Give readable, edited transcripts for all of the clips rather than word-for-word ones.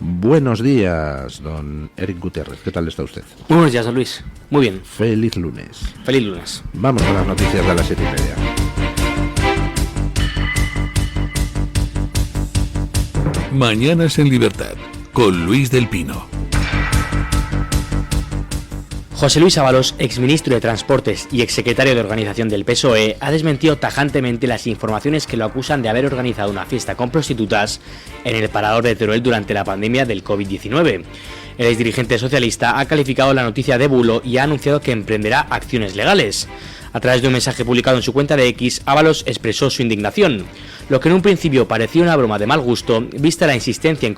Buenos días, don Eric Gutiérrez. ¿Qué tal está usted? Muy buenos días, don Luis. Muy bien. Feliz lunes. Feliz lunes. Vamos con las noticias de las 7:30. Mañanas en Libertad, con Luis del Pino. José Luis Ábalos, exministro de Transportes y exsecretario de Organización del PSOE, ha desmentido tajantemente las informaciones que lo acusan de haber organizado una fiesta con prostitutas en el parador de Teruel durante la pandemia del COVID-19. El exdirigente socialista ha calificado la noticia de bulo y ha anunciado que emprenderá acciones legales. A través de un mensaje publicado en su cuenta de X, Ábalos expresó su indignación. Lo que en un principio parecía una broma de mal gusto, vista la insistencia en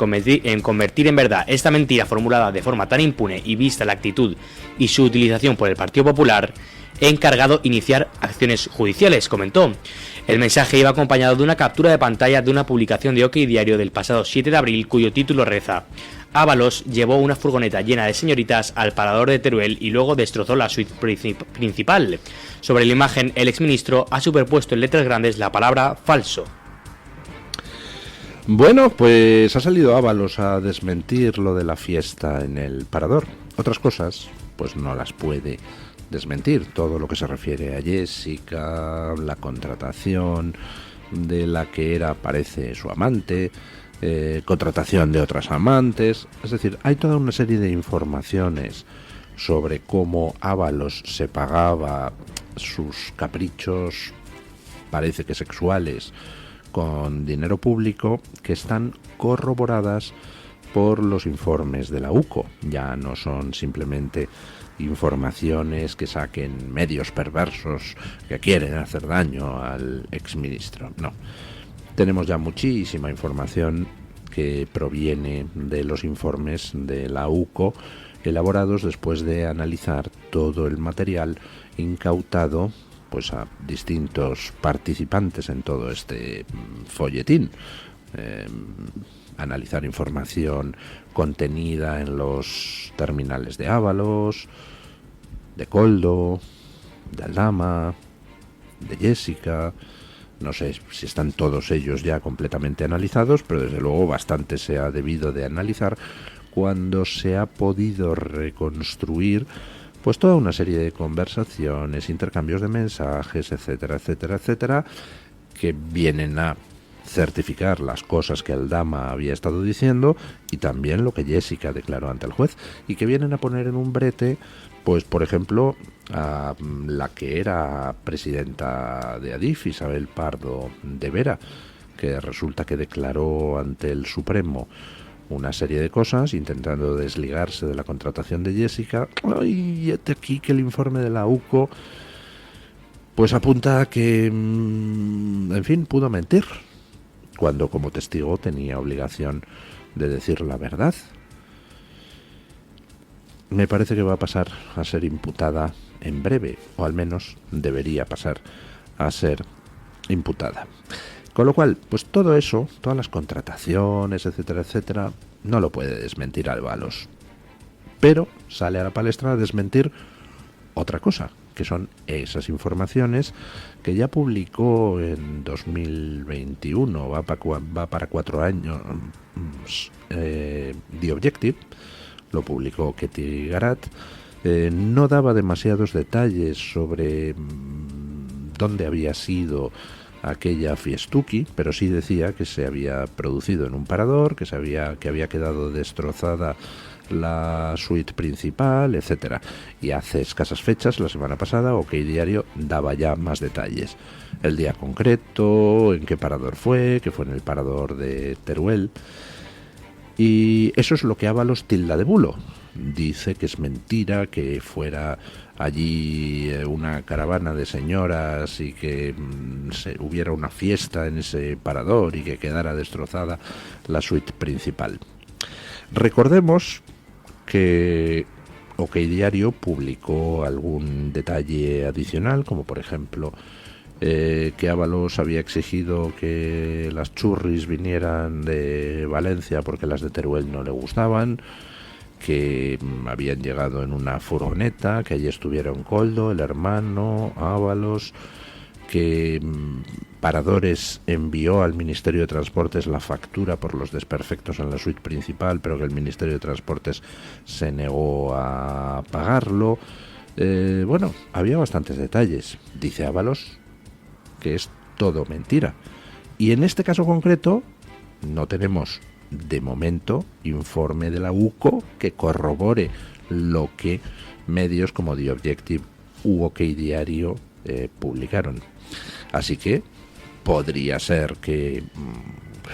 convertir en verdad esta mentira formulada de forma tan impune y vista la actitud y su utilización por el Partido Popular, he encargado iniciar acciones judiciales, comentó. El mensaje iba acompañado de una captura de pantalla de una publicación de OK Diario del pasado 7 de abril, cuyo título reza: Ábalos llevó una furgoneta llena de señoritas al parador de Teruel y luego destrozó la suite principal. Sobre la imagen, el exministro ha superpuesto en letras grandes la palabra falso. Bueno, pues ha salido Ábalos a desmentir lo de la fiesta en el parador. Otras cosas, pues no las puede desmentir. Todo lo que se refiere a Jessica, la contratación de la que era, parece, su amante, contratación de otras amantes. Es decir, hay toda una serie de informaciones sobre cómo Ábalos se pagaba sus caprichos, parece que sexuales, con dinero público, que están corroboradas por los informes de la UCO. Ya no son simplemente informaciones que saquen medios perversos que quieren hacer daño al exministro. No, tenemos ya muchísima información que proviene de los informes de la UCO, elaborados después de analizar todo el material incautado pues a distintos participantes en todo este folletín. Analizar información contenida en los terminales de Ábalos, de Koldo, de Aldama, de Jessica. No sé si están todos ellos ya completamente analizados, pero desde luego bastante se ha debido de analizar cuando se ha podido reconstruir pues toda una serie de conversaciones, intercambios de mensajes, etcétera, etcétera, etcétera, que vienen a certificar las cosas que Aldama había estado diciendo y también lo que Jessica declaró ante el juez, y que vienen a poner en un brete, pues por ejemplo, a la que era presidenta de Adif, Isabel Pardo de Vera, que resulta que declaró ante el Supremo una serie de cosas intentando desligarse de la contratación de Jessica. Y aquí que el informe de la UCO pues apunta a que, en fin, pudo mentir cuando como testigo tenía obligación de decir la verdad. Me parece que va a pasar a ser imputada en breve, o al menos debería pasar a ser imputada. Con lo cual, pues todo eso, todas las contrataciones, etcétera, etcétera, no lo puede desmentir Ábalos. Pero sale a la palestra a desmentir otra cosa, que son esas informaciones que ya publicó en 2021, va para 4 años, The Objective, lo publicó Ketty Garat. No daba demasiados detalles sobre dónde había sido aquella fiestuki, pero sí decía que se había producido en un parador, que había quedado destrozada la suite principal, etcétera. Y hace escasas fechas, la semana pasada, OK Diario daba ya más detalles. El día concreto, en qué parador fue, que fue en el parador de Teruel. Y eso es lo que Ábalos tilda de bulo. Dice que es mentira que fuera allí una caravana de señoras y que hubiera una fiesta en ese parador y que quedara destrozada la suite principal. Recordemos que OK Diario publicó algún detalle adicional, como por ejemplo que Ábalos había exigido que las churris vinieran de Valencia porque las de Teruel no le gustaban, que habían llegado en una furgoneta, que allí estuvieron Koldo, el hermano, Ábalos, que Paradores envió al Ministerio de Transportes la factura por los desperfectos en la suite principal, pero que el Ministerio de Transportes se negó a pagarlo. Bueno, había bastantes detalles. Dice Ábalos que es todo mentira. Y en este caso concreto no tenemos, de momento, informe de la UCO que corrobore lo que medios como The Objective u OK Diario publicaron. Así que podría ser que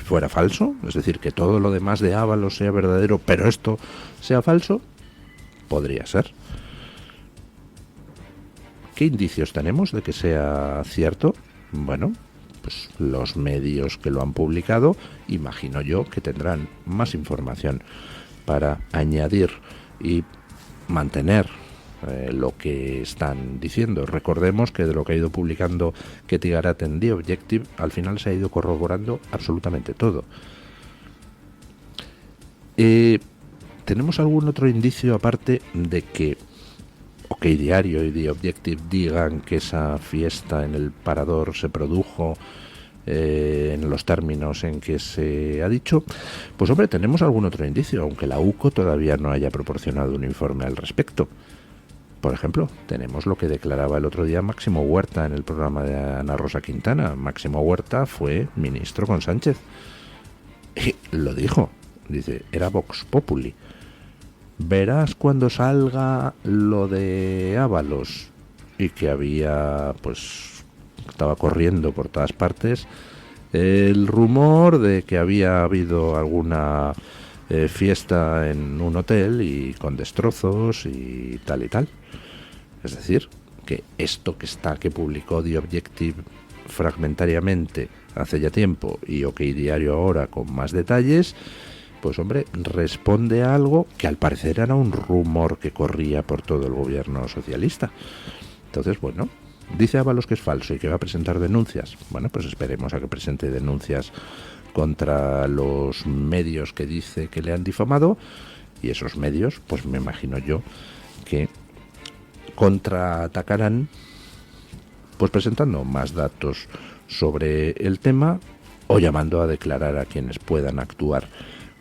fuera falso, es decir, que todo lo demás de Ábalos sea verdadero, pero esto sea falso. Podría ser. ¿Qué indicios tenemos de que sea cierto? Bueno, pues los medios que lo han publicado, imagino yo que tendrán más información para añadir y mantener lo que están diciendo. Recordemos que de lo que ha ido publicando Ketty Garrett en The Objective, al final se ha ido corroborando absolutamente todo. ¿Tenemos algún otro indicio aparte de que OK Diario y The Objective digan que esa fiesta en el Parador se produjo en los términos en que se ha dicho? Pues hombre, tenemos algún otro indicio, aunque la UCO todavía no haya proporcionado un informe al respecto. Por ejemplo, tenemos lo que declaraba el otro día Máximo Huerta en el programa de Ana Rosa Quintana. Máximo Huerta fue ministro con Sánchez. Y lo dijo, dice, era Vox Populi. Verás cuando salga lo de Ábalos y que había, pues, estaba corriendo por todas partes el rumor de que había habido alguna fiesta en un hotel y con destrozos y tal y tal. Es decir, que esto que publicó The Objective fragmentariamente hace ya tiempo y OK Diario ahora con más detalles, pues hombre, responde a algo que al parecer era un rumor que corría por todo el gobierno socialista. Entonces, bueno, dice Ábalos que es falso y que va a presentar denuncias. Bueno, pues esperemos a que presente denuncias contra los medios que dice que le han difamado, y esos medios, pues me imagino yo que contraatacarán, pues presentando más datos sobre el tema o llamando a declarar a quienes puedan actuar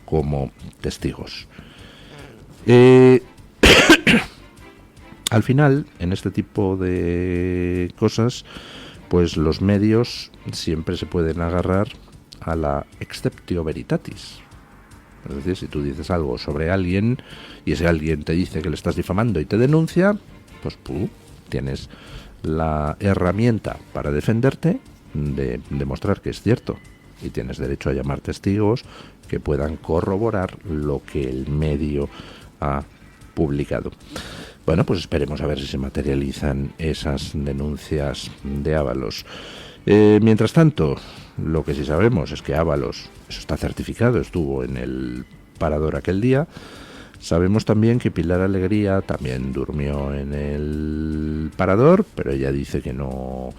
como testigos. Al final, en este tipo de cosas, pues los medios siempre se pueden agarrar a la exceptio veritatis. Es decir, si tú dices algo sobre alguien y ese alguien te dice que le estás difamando y te denuncia, pues tú tienes la herramienta para defenderte de demostrar que es cierto, y tienes derecho a llamar testigos que puedan corroborar lo que el medio ha publicado. Bueno, pues esperemos a ver si se materializan esas denuncias de Ábalos. Mientras tanto, lo que sí sabemos es que Ábalos, eso está certificado, estuvo en el Parador aquel día. Sabemos también que Pilar Alegría también durmió en el Parador, pero ella dice que no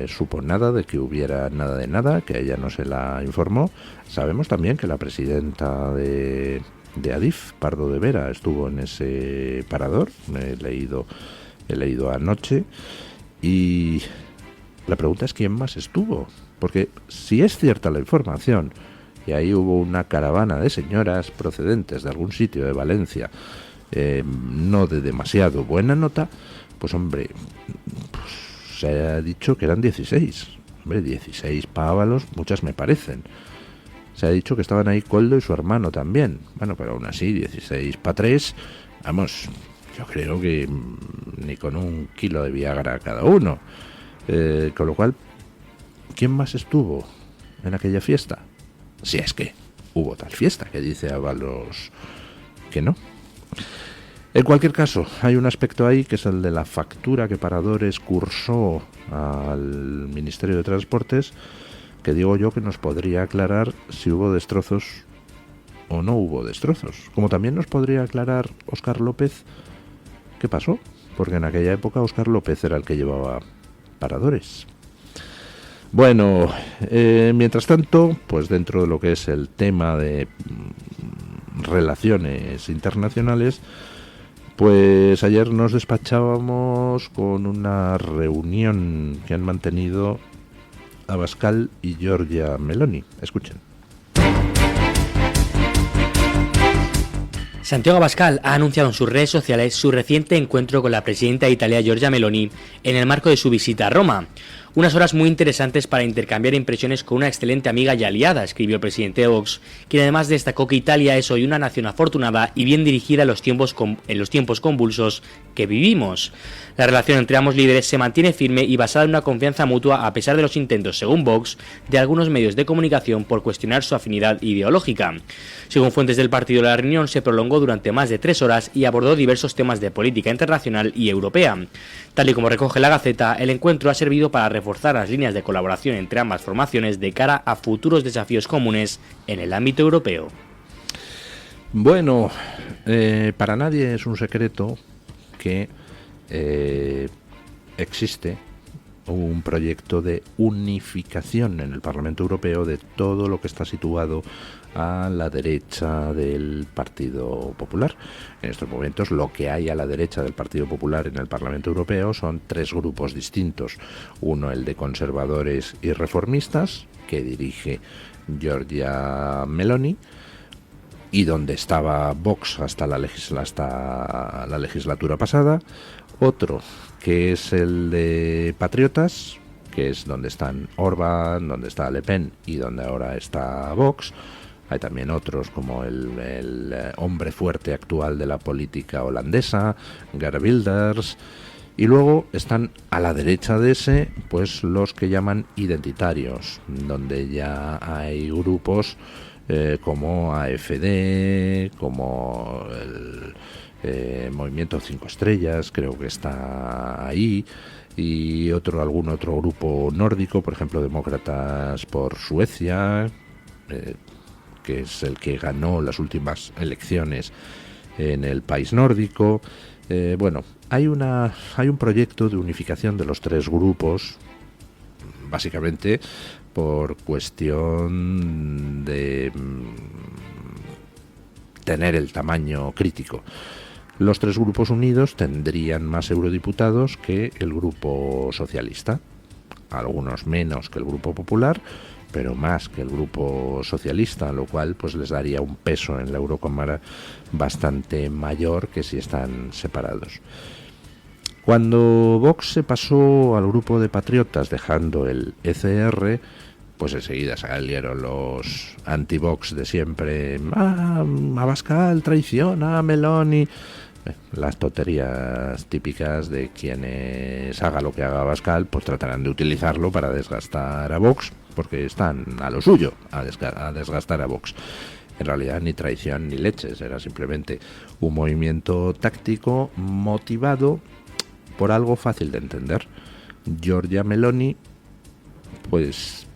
supo nada de que hubiera nada de nada, que a ella no se la informó. Sabemos también que la presidenta de Adif, Pardo de Vera, estuvo en ese Parador. He leído anoche, y la pregunta es quién más estuvo, porque si es cierta la información y ahí hubo una caravana de señoras procedentes de algún sitio de Valencia, no de demasiado buena nota, pues hombre, pues se ha dicho que eran 16. Hombre, 16 para Ábalos, muchas me parecen. Se ha dicho que estaban ahí Koldo y su hermano también. Bueno, pero aún así, 16 para 3, vamos, yo creo que ni con un kilo de Viagra cada uno. Con lo cual, ¿quién más estuvo en aquella fiesta? Si es que hubo tal fiesta, que dice Ábalos que no. En cualquier caso, hay un aspecto ahí que es el de la factura que Paradores cursó al Ministerio de Transportes, que digo yo que nos podría aclarar si hubo destrozos o no hubo destrozos. Como también nos podría aclarar Óscar López qué pasó, porque en aquella época Óscar López era el que llevaba Paradores. Bueno, mientras tanto, pues dentro de lo que es el tema de relaciones internacionales, pues ayer nos despachábamos con una reunión que han mantenido Abascal y Giorgia Meloni. Escuchen. Santiago Abascal ha anunciado en sus redes sociales su reciente encuentro con la presidenta de Italia, Giorgia Meloni, en el marco de su visita a Roma. Unas horas muy interesantes para intercambiar impresiones con una excelente amiga y aliada, escribió el presidente de Vox, quien además destacó que Italia es hoy una nación afortunada y bien dirigida en los tiempos convulsos que vivimos. La relación entre ambos líderes se mantiene firme y basada en una confianza mutua a pesar de los intentos, según Vox, de algunos medios de comunicación por cuestionar su afinidad ideológica. Según fuentes del partido, la reunión se prolongó durante más de 3 horas y abordó diversos temas de política internacional y europea. Tal y como recoge la Gaceta, el encuentro ha servido para reforzar las líneas de colaboración entre ambas formaciones de cara a futuros desafíos comunes en el ámbito europeo. Bueno, para nadie es un secreto que existe un proyecto de unificación en el Parlamento Europeo de todo lo que está situado a la derecha del Partido Popular. En estos momentos lo que hay a la derecha del Partido Popular en el Parlamento Europeo son 3 grupos distintos. Uno, el de conservadores y reformistas, que dirige Giorgia Meloni, y donde estaba Vox hasta la legislatura pasada. Otro, que es el de patriotas, que es donde están Orbán, donde está Le Pen y donde ahora está Vox. Hay también otros como el hombre fuerte actual de la política holandesa, Geert Wilders. Y luego están a la derecha de ese, pues los que llaman identitarios, donde ya hay grupos como AfD, como el Movimiento 5 Estrellas, creo que está ahí, y algún otro grupo nórdico, por ejemplo, Demócratas por Suecia, que es el que ganó las últimas elecciones en el país nórdico. Bueno, hay un proyecto de unificación de los 3 grupos, básicamente por cuestión de tener el tamaño crítico. Los 3 grupos unidos tendrían más eurodiputados que el grupo socialista, algunos menos que el grupo popular, pero más que el grupo socialista, lo cual pues les daría un peso en la Eurocámara bastante mayor que si están separados. Cuando Vox se pasó al grupo de patriotas dejando el ECR, pues enseguida salieron los anti-Vox de siempre. Abascal traiciona a Meloni. Las tonterías típicas de quienes haga lo que haga Abascal, pues tratarán de utilizarlo para desgastar a Vox, porque están a lo suyo, a desgastar a Vox. En realidad ni traición ni leches, era simplemente un movimiento táctico motivado por algo fácil de entender. Giorgia Meloni pues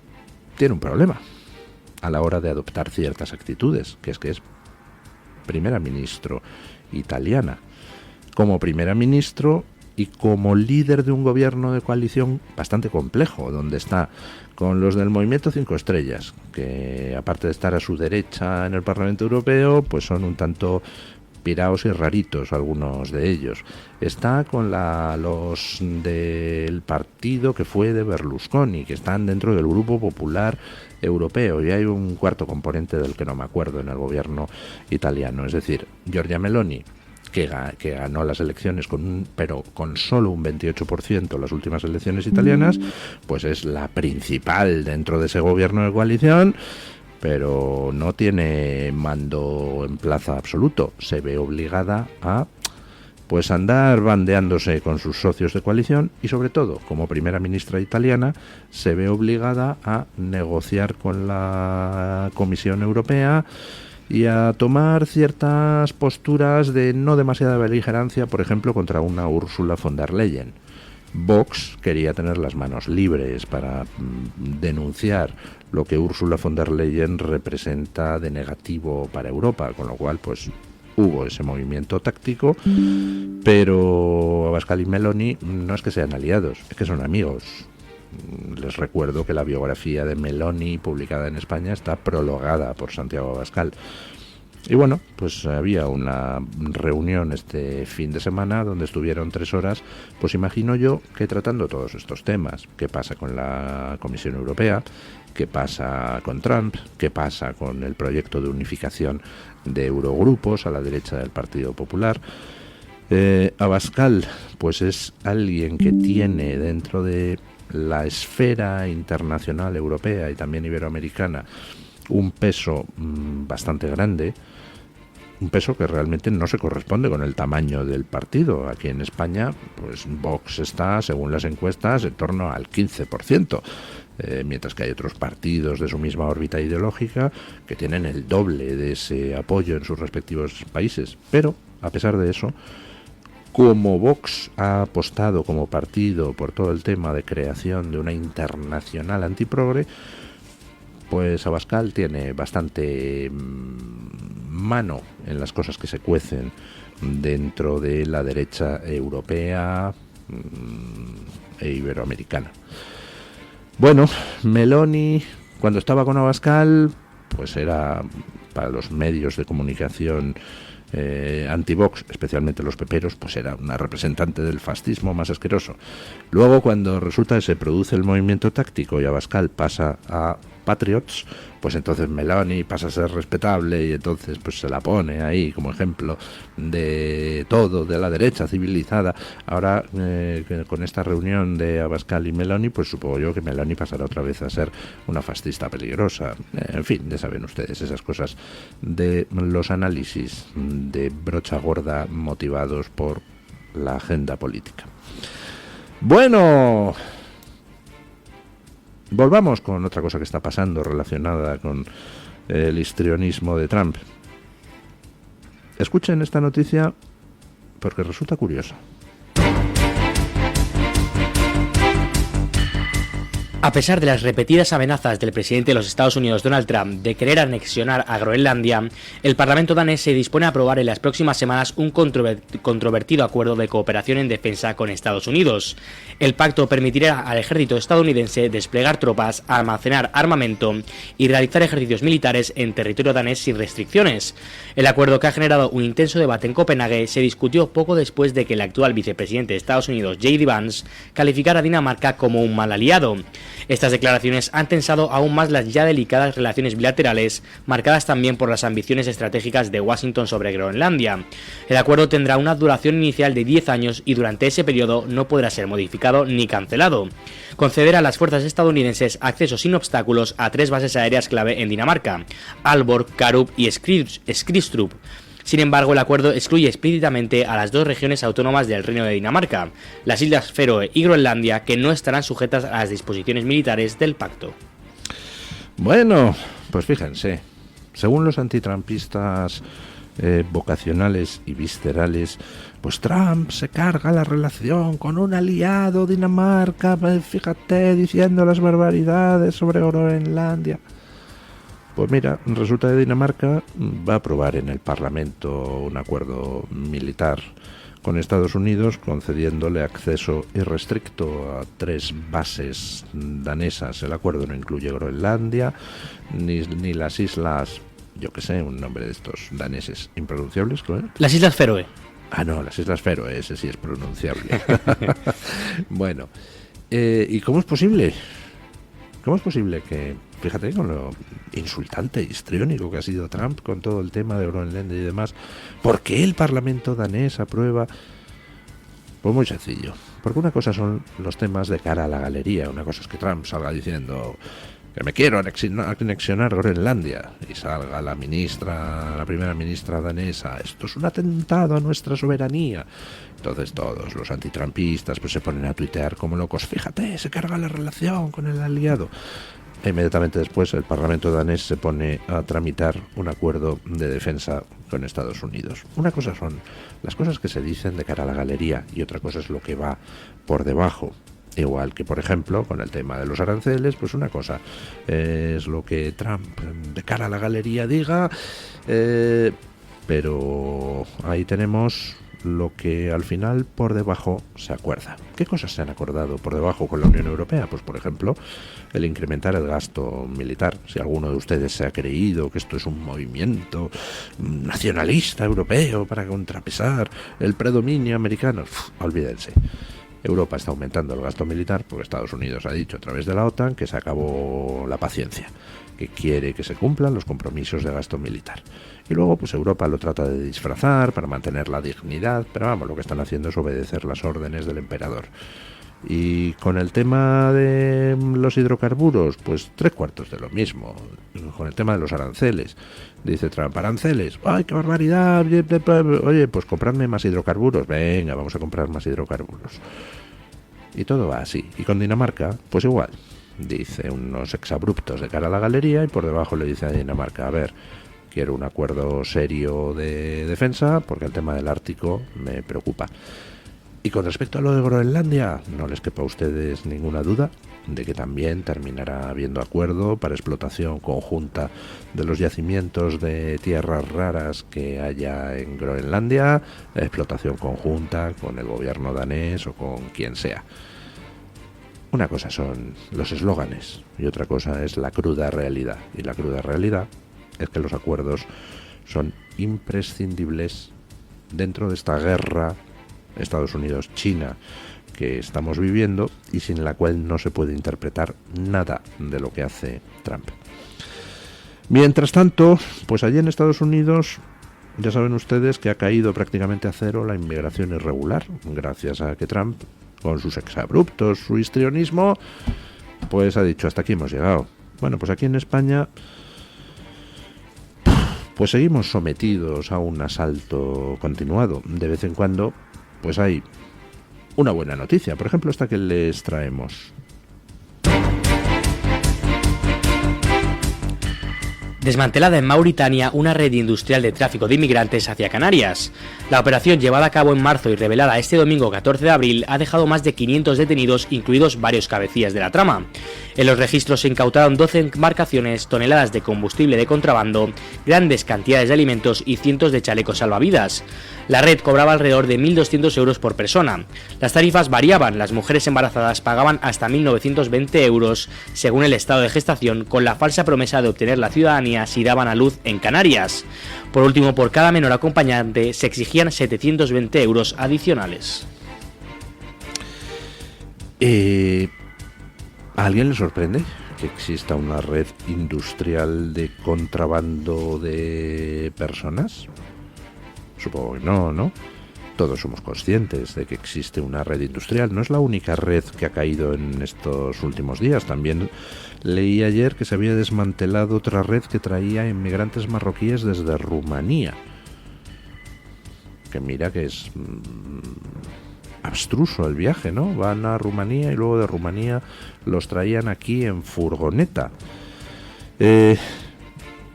tiene un problema a la hora de adoptar ciertas actitudes, que es primera ministro italiana. Como primera ministro y como líder de un gobierno de coalición bastante complejo, donde está con los del Movimiento 5 Estrellas, que aparte de estar a su derecha en el Parlamento Europeo, pues son un tanto piraos y raritos algunos de ellos. Está con los del partido que fue de Berlusconi, que están dentro del Grupo Popular Europeo, y hay un cuarto componente del que no me acuerdo en el gobierno italiano. Es decir, Giorgia Meloni, que ganó las elecciones pero con solo un 28% las últimas elecciones italianas, pues es la principal dentro de ese gobierno de coalición, pero no tiene mando en plaza absoluto. Se ve obligada a pues andar bandeándose con sus socios de coalición y, sobre todo, como primera ministra italiana, se ve obligada a negociar con la Comisión Europea y a tomar ciertas posturas de no demasiada beligerancia, por ejemplo, contra una Ursula von der Leyen. Vox quería tener las manos libres para denunciar lo que Ursula von der Leyen representa de negativo para Europa, con lo cual pues hubo ese movimiento táctico, pero Abascal y Meloni no es que sean aliados, es que son amigos. Les recuerdo que la biografía de Meloni publicada en España está prologada por Santiago Abascal. Y bueno, pues había una reunión este fin de semana donde estuvieron 3 horas, pues imagino yo que tratando todos estos temas. ¿Qué pasa con la Comisión Europea? ¿Qué pasa con Trump? ¿Qué pasa con el proyecto de unificación de eurogrupos a la derecha del Partido Popular? Abascal, pues es alguien que tiene dentro de la esfera internacional europea y también iberoamericana un peso bastante grande, un peso que realmente no se corresponde con el tamaño del partido. Aquí en España, pues Vox está, según las encuestas, en torno al 15%, mientras que hay otros partidos de su misma órbita ideológica que tienen el doble de ese apoyo en sus respectivos países. Pero, a pesar de eso, como Vox ha apostado como partido por todo el tema de creación de una internacional antiprogre, pues Abascal tiene bastante mano en las cosas que se cuecen dentro de la derecha europea e iberoamericana. Bueno, Meloni, cuando estaba con Abascal, pues era para los medios de comunicación anti-Vox, especialmente los peperos, pues era una representante del fascismo más asqueroso. Luego, cuando resulta que se produce el movimiento táctico y Abascal pasa a Patriots, pues entonces Meloni pasa a ser respetable y entonces pues se la pone ahí como ejemplo de todo, de la derecha civilizada. Ahora con esta reunión de Abascal y Meloni, pues supongo yo que Meloni pasará otra vez a ser una fascista peligrosa. En fin, ya saben ustedes esas cosas de los análisis de brocha gorda motivados por la agenda política. Bueno, volvamos con otra cosa que está pasando relacionada con el histrionismo de Trump. Escuchen esta noticia porque resulta curiosa. A pesar de las repetidas amenazas del presidente de los Estados Unidos, Donald Trump, de querer anexionar a Groenlandia, el Parlamento danés se dispone a aprobar en las próximas semanas un controvertido acuerdo de cooperación en defensa con Estados Unidos. El pacto permitirá al ejército estadounidense desplegar tropas, almacenar armamento y realizar ejercicios militares en territorio danés sin restricciones. El acuerdo, que ha generado un intenso debate en Copenhague, se discutió poco después de que el actual vicepresidente de Estados Unidos, J.D. Vance, calificara a Dinamarca como un mal aliado. Estas declaraciones han tensado aún más las ya delicadas relaciones bilaterales, marcadas también por las ambiciones estratégicas de Washington sobre Groenlandia. El acuerdo tendrá una duración inicial de 10 años y durante ese periodo no podrá ser modificado ni cancelado. Concederá a las fuerzas estadounidenses acceso sin obstáculos a 3 bases aéreas clave en Dinamarca: Aalborg, Karup y Skristrup. Sin embargo, el acuerdo excluye explícitamente a las 2 regiones autónomas del Reino de Dinamarca, las Islas Feroe y Groenlandia, que no estarán sujetas a las disposiciones militares del pacto. Bueno, pues fíjense, según los antitrampistas vocacionales y viscerales, pues Trump se carga la relación con un aliado, Dinamarca, fíjate, diciendo las barbaridades sobre Groenlandia. Pues mira, resulta que Dinamarca va a aprobar en el Parlamento un acuerdo militar con Estados Unidos, concediéndole acceso irrestricto a 3 bases danesas. El acuerdo no incluye Groenlandia, ni las islas, yo que sé, un nombre de estos daneses impronunciables, ¿no? Las Islas Feroe. Ah, no, las Islas Feroe, ese sí es pronunciable. Bueno, ¿y cómo es posible? ¿Cómo es posible que, fíjate, con lo insultante y histriónico que ha sido Trump con todo el tema de Groenlandia y demás, ¿por qué el Parlamento danés aprueba? Pues muy sencillo, porque una cosa son los temas de cara a la galería, una cosa es que Trump salga diciendo que me quiero anexionar Groenlandia y salga la primera ministra danesa, esto es un atentado a nuestra soberanía. Entonces todos los antitrampistas pues se ponen a tuitear como locos, fíjate, se carga la relación con el aliado. E inmediatamente después el Parlamento danés se pone a tramitar un acuerdo de defensa con Estados Unidos. Una cosa son las cosas que se dicen de cara a la galería y otra cosa es lo que va por debajo. Igual que, por ejemplo, con el tema de los aranceles, pues una cosa es lo que Trump de cara a la galería diga, pero ahí tenemos lo que al final por debajo se acuerda. ¿Qué cosas se han acordado por debajo con la Unión Europea? Pues por ejemplo, el incrementar el gasto militar. Si alguno de ustedes se ha creído que esto es un movimiento nacionalista europeo para contrapesar el predominio americano, olvídense. Europa está aumentando el gasto militar porque Estados Unidos ha dicho a través de la OTAN que se acabó la paciencia, que quiere que se cumplan los compromisos de gasto militar. Y luego pues Europa lo trata de disfrazar para mantener la dignidad, pero vamos, lo que están haciendo es obedecer las órdenes del emperador. Y con el tema de los hidrocarburos, pues 3/4 de lo mismo. Con el tema de los aranceles, dice Trump, aranceles, ¡ay, qué barbaridad! Oye, pues compradme más hidrocarburos. Venga, vamos a comprar más hidrocarburos. Y todo va así. Y con Dinamarca, pues igual. Dice unos exabruptos de cara a la galería y por debajo le dice a Dinamarca, a ver, quiero un acuerdo serio de defensa porque el tema del Ártico me preocupa. Y con respecto a lo de Groenlandia, no les quepa a ustedes ninguna duda de que también terminará habiendo acuerdo para explotación conjunta de los yacimientos de tierras raras que haya en Groenlandia, explotación conjunta con el gobierno danés o con quien sea. Una cosa son los eslóganes y otra cosa es la cruda realidad. Y la cruda realidad es que los acuerdos son imprescindibles dentro de esta guerra Estados Unidos-China que estamos viviendo y sin la cual no se puede interpretar nada de lo que hace Trump. Mientras tanto, pues allí en Estados Unidos ya saben ustedes que ha caído prácticamente a cero la inmigración irregular, gracias a que Trump, con sus exabruptos, su histrionismo, pues ha dicho hasta aquí hemos llegado. Bueno, pues aquí en España pues seguimos sometidos a un asalto continuado. De vez en cuando pues hay una buena noticia, por ejemplo esta que les traemos. Desmantelada en Mauritania una red industrial de tráfico de inmigrantes hacia Canarias. La operación llevada a cabo en marzo y revelada este domingo 14 de abril ha dejado más de 500 detenidos, incluidos varios cabecillas de la trama. En los registros se incautaron 12 embarcaciones, toneladas de combustible de contrabando, grandes cantidades de alimentos y cientos de chalecos salvavidas. La red cobraba alrededor de 1.200 euros por persona. Las tarifas variaban, las mujeres embarazadas pagaban hasta 1.920 euros según el estado de gestación, con la falsa promesa de obtener la ciudadanía si daban a luz en Canarias. Por último, por cada menor acompañante se exigían 720 euros adicionales. ¿A alguien le sorprende que exista una red industrial de contrabando de personas? Supongo que no, ¿no? Todos somos conscientes de que existe una red industrial. No es la única red que ha caído en estos últimos días. También leí ayer que se había desmantelado otra red que traía inmigrantes marroquíes desde Rumanía. Que mira que es abstruso el viaje, ¿no? Van a Rumanía y luego de Rumanía los traían aquí en furgoneta.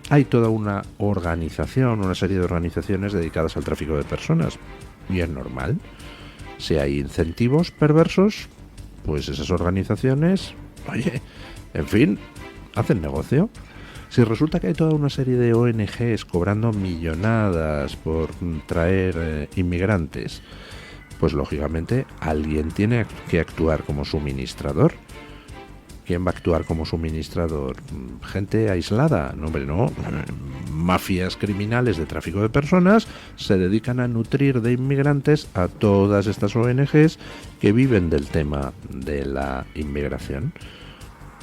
Hay toda una organización, una serie de organizaciones dedicadas al tráfico de personas. Y es normal. Si hay incentivos perversos, pues esas organizaciones, oye, en fin, hacen negocio. Si resulta que hay toda una serie de ONGs cobrando millonadas por traer inmigrantes, pues lógicamente alguien tiene que actuar como suministrador. ¿Quién va a actuar como suministrador? ¿Gente aislada? No, hombre, no. Mafias criminales de tráfico de personas se dedican a nutrir de inmigrantes a todas estas ONGs que viven del tema de la inmigración.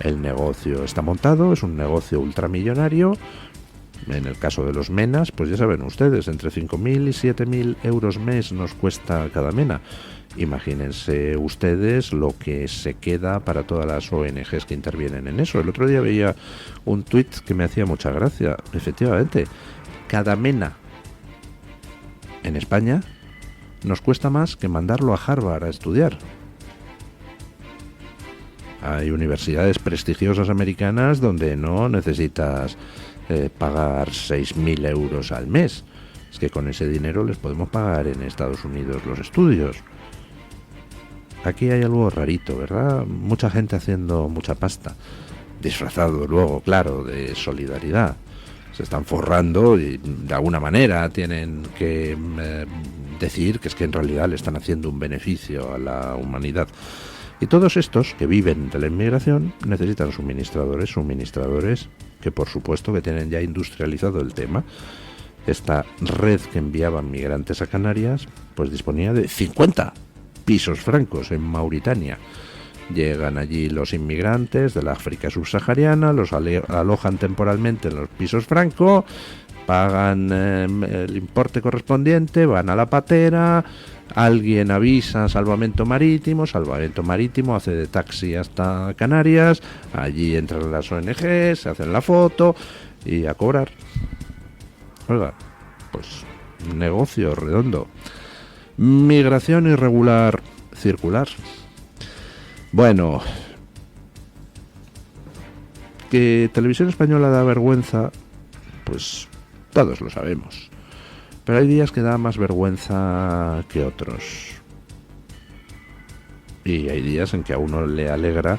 El negocio está montado, es un negocio ultramillonario. En el caso de los menas, pues ya saben ustedes, entre 5.000 y 7.000 euros mes nos cuesta cada mena. Imagínense ustedes lo que se queda para todas las ONGs que intervienen en eso. El otro día veía un tuit que me hacía mucha gracia. Efectivamente, cada mena en España nos cuesta más que mandarlo a Harvard a estudiar. Hay universidades prestigiosas americanas donde no necesitas pagar 6.000 euros al mes. Es que con ese dinero les podemos pagar en Estados Unidos los estudios. Aquí hay algo rarito, ¿verdad? Mucha gente haciendo mucha pasta, disfrazado luego, claro, de solidaridad. Se están forrando y de alguna manera tienen que decir que es que en realidad le están haciendo un beneficio a la humanidad. Y todos estos que viven de la inmigración necesitan suministradores que por supuesto que tienen ya industrializado el tema. Esta red que enviaban migrantes a Canarias pues disponía de 50 pisos francos en Mauritania. Llegan allí los inmigrantes de la África subsahariana, los alojan temporalmente en los pisos francos, pagan el importe correspondiente, van a la patera, alguien avisa Salvamento Marítimo hace de taxi hasta Canarias, allí entran las ONG, se hacen la foto y a cobrar. Oiga, pues negocio redondo. Migración irregular circular. Bueno, que Televisión Española da vergüenza, pues todos lo sabemos. Pero hay días que da más vergüenza que otros. Y hay días en que a uno le alegra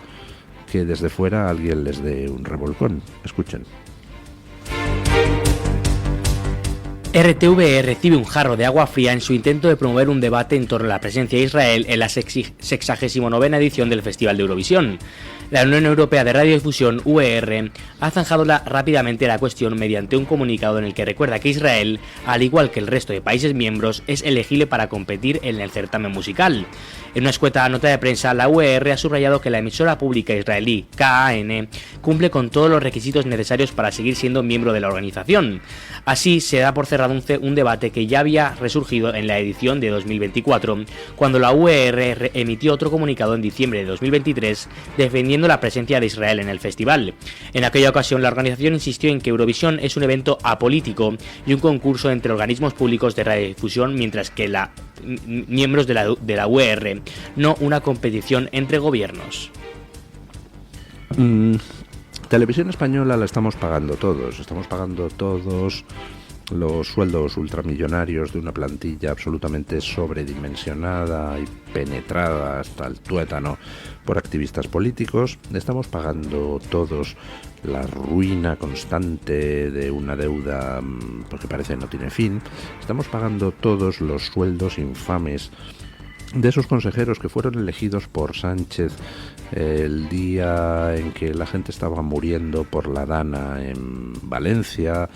que desde fuera alguien les dé un revolcón. Escuchen. RTVE recibe un jarro de agua fría en su intento de promover un debate en torno a la presencia de Israel en la 69ª edición del Festival de Eurovisión. La Unión Europea de Radiodifusión, UER, ha zanjado rápidamente la cuestión mediante un comunicado en el que recuerda que Israel, al igual que el resto de países miembros, es elegible para competir en el certamen musical. En una escueta nota de prensa, la UER ha subrayado que la emisora pública israelí KAN cumple con todos los requisitos necesarios para seguir siendo miembro de la organización. Así, se da por cerrado un debate que ya había resurgido en la edición de 2024, cuando la UER emitió otro comunicado en diciembre de 2023 defendiendo la presencia de Israel en el festival. En aquella ocasión, la organización insistió en que Eurovisión es un evento apolítico y un concurso entre organismos públicos de radiodifusión, mientras que miembros de la UER, no una competición entre gobiernos. Televisión Española la estamos pagando todos los sueldos ultramillonarios de una plantilla absolutamente sobredimensionada y penetrada hasta el tuétano por activistas políticos. Estamos pagando todos la ruina constante de una deuda porque parece no tiene fin. Estamos pagando todos los sueldos infames de esos consejeros que fueron elegidos por Sánchez el día en que la gente estaba muriendo por la Dana en Valencia.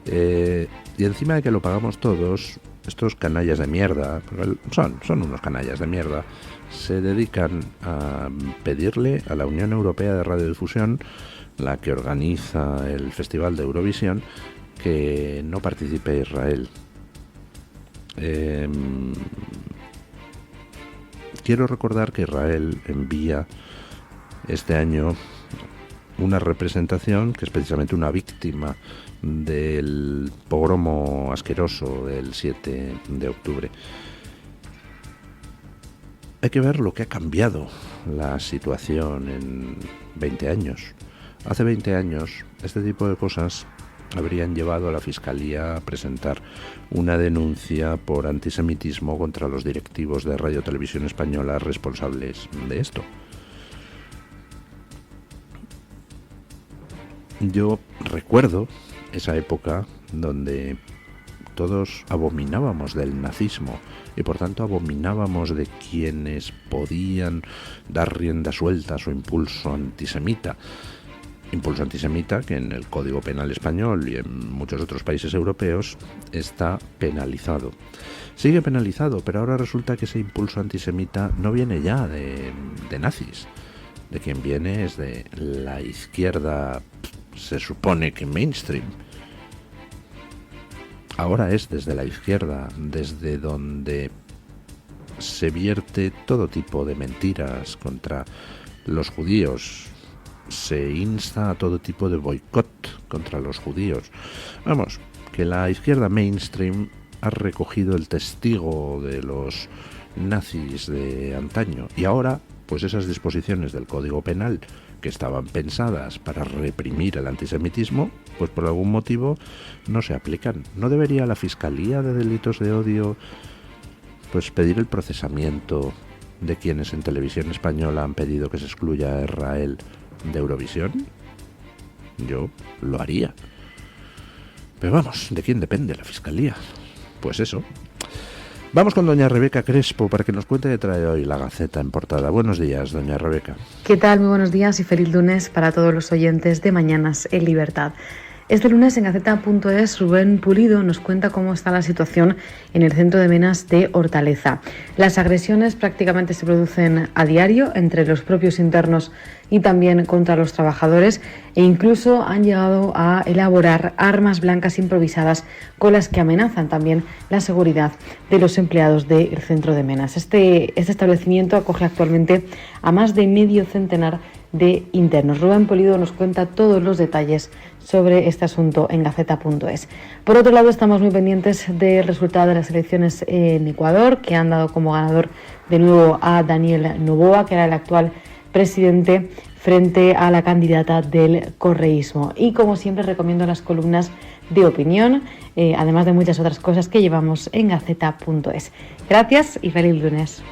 Y encima de que lo pagamos todos, estos canallas de mierda, son unos canallas de mierda, se dedican a pedirle a la Unión Europea de Radiodifusión, la que organiza el Festival de Eurovisión, que no participe Israel. Quiero recordar que Israel envía este año una representación que es precisamente una víctima del pogromo asqueroso del 7 de octubre. Hay que ver lo que ha cambiado la situación en 20 años. Hace 20 años este tipo de cosas habrían llevado a la Fiscalía a presentar una denuncia por antisemitismo contra los directivos de Radio Televisión Española responsables de esto. Yo recuerdo esa época donde todos abominábamos del nazismo y por tanto abominábamos de quienes podían dar rienda suelta a su impulso antisemita que en el Código Penal español y en muchos otros países europeos está penalizado. Sigue penalizado, pero ahora resulta que ese impulso antisemita no viene ya de nazis. De quien viene es de la izquierda, se supone que mainstream. Ahora es desde la izquierda, desde donde se vierte todo tipo de mentiras contra los judíos. Se insta a todo tipo de boicot contra los judíos. Vamos, que la izquierda mainstream ha recogido el testigo de los nazis de antaño y ahora, pues esas disposiciones del Código Penal que estaban pensadas para reprimir el antisemitismo, pues por algún motivo no se aplican. ¿No debería la Fiscalía de Delitos de Odio pues pedir el procesamiento de quienes en Televisión Española han pedido que se excluya a Israel de Eurovisión? Yo lo haría. Pero vamos, ¿de quién depende la Fiscalía? Pues eso. Vamos con doña Rebeca Crespo para que nos cuente qué trae hoy la Gaceta en portada. Buenos días, doña Rebeca. ¿Qué tal? Muy buenos días y feliz lunes para todos los oyentes de Mañanas en Libertad. Este lunes en Gaceta.es Rubén Pulido nos cuenta cómo está la situación en el centro de Menas de Hortaleza. Las agresiones prácticamente se producen a diario entre los propios internos y también contra los trabajadores, e incluso han llegado a elaborar armas blancas improvisadas con las que amenazan también la seguridad de los empleados del centro de Menas. Este establecimiento acoge actualmente a más de medio centenar de internos. Rubén Pulido nos cuenta todos los detalles sobre este asunto en Gaceta.es. Por otro lado, estamos muy pendientes del resultado de las elecciones en Ecuador, que han dado como ganador de nuevo a Daniel Noboa, que era el actual presidente, frente a la candidata del correísmo. Y como siempre, recomiendo las columnas de opinión, además de muchas otras cosas que llevamos en Gaceta.es. Gracias y feliz lunes.